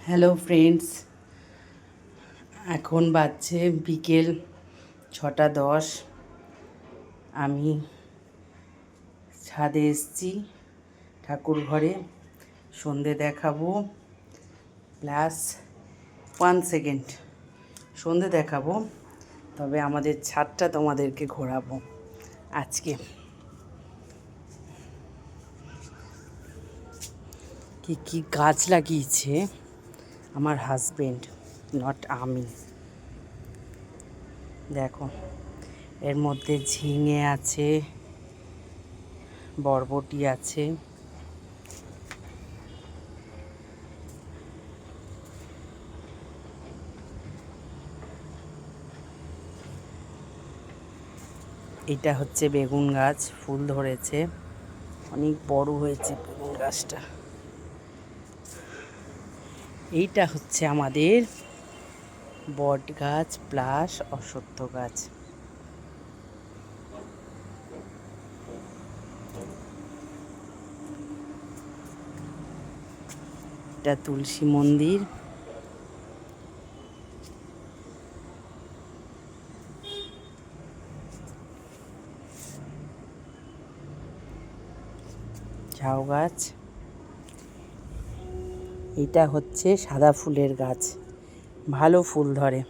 Hello friends, এখন বাজছে বিকেল 6:10। আমি ছাদে এসেছি ঠাকুর ঘরে, সন্ধে দেখাবো প্লাস 1 সেকেন্ড সন্ধে দেখাবো। তবে আমাদের ছাদটা তোমাদেরকে ঘোরাবো আজকে। কি কি গাছ লাগিয়েছে আমার হাজবেন্ড, নট আমি। দেখো, এর মধ্যে ঝিঙে আছে, বরবটি আছে, এটা হচ্ছে বেগুন গাছ, ফুল ধরেছে, অনেক বড় হয়েছে বেগুন গাছটা। এইটা হচ্ছে আমাদের বট গাছ প্লাস অশ্বত্থ গাছ। এটা তুলসী মন্দির। ঝাউ গাছ। এটা হচ্ছে সাদা ফুলের গাছ, ভালো ফুল ধরে।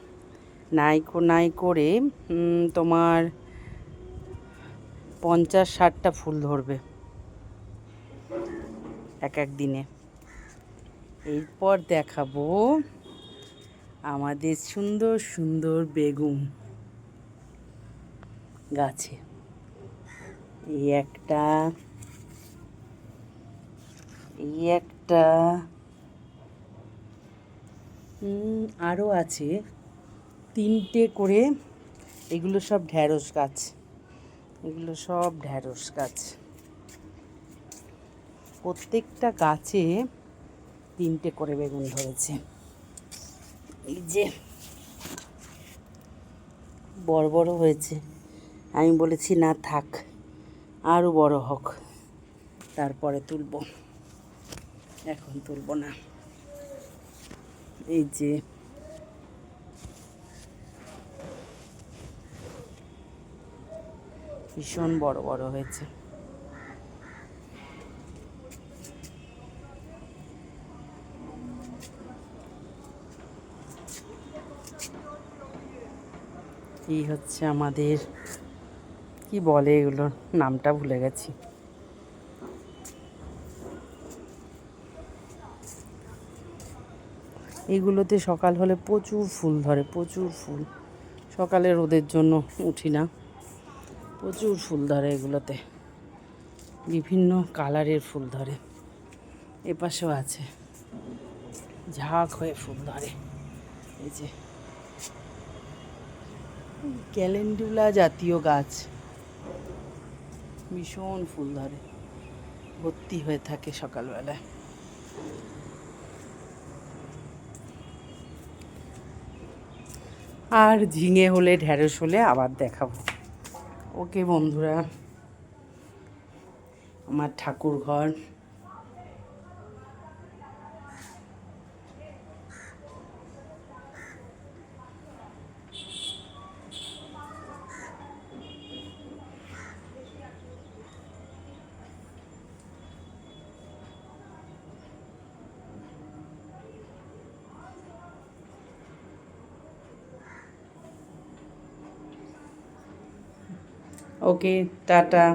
নাই করে তোমার 50-60টা ফুল ধরবে এক দিনে। এরপর দেখাবো আমাদের সুন্দর সুন্দর বেগুন গাছে। এই একটা, আরও আছে 3টে করে। এগুলো সব ঢ্যাঁড়স গাছ। প্রত্যেকটা গাছে 3টে করে বেগুন ধরেছে। এই যে বড় বড় হয়েছে, আমি বলেছি না থাক, আরও বড় হোক, তারপরে তুলব, এখন তুলব না। এই যে ভীষণ বড় বড় হয়েছে। এই হচ্ছে আমাদের, কি বলে এগুলোর নামটা ভুলে গেছি। এগুলোতে সকাল হলে প্রচুর ফুল ধরে, প্রচুর ফুল। সকালে রোদের জন্য উঠি না, প্রচুর ফুল ধরে এগুলোতে, বিভিন্ন কালারের ফুল ধরে। এপাশেও আছে, ঝাঁক হয়ে ফুল ধরে। এই যে ক্যালেন্ডুলা জাতীয় গাছ, ভীষণ ফুল ধরে, ভর্তি হয়ে থাকে সকালবেলায়। আর ঝিঙে হলে, ঢ্যাঁড়স হলে আবার দেখাবো। ওকে বন্ধুরা, আমার ঠাকুর ঘর। ওকে, টাটা।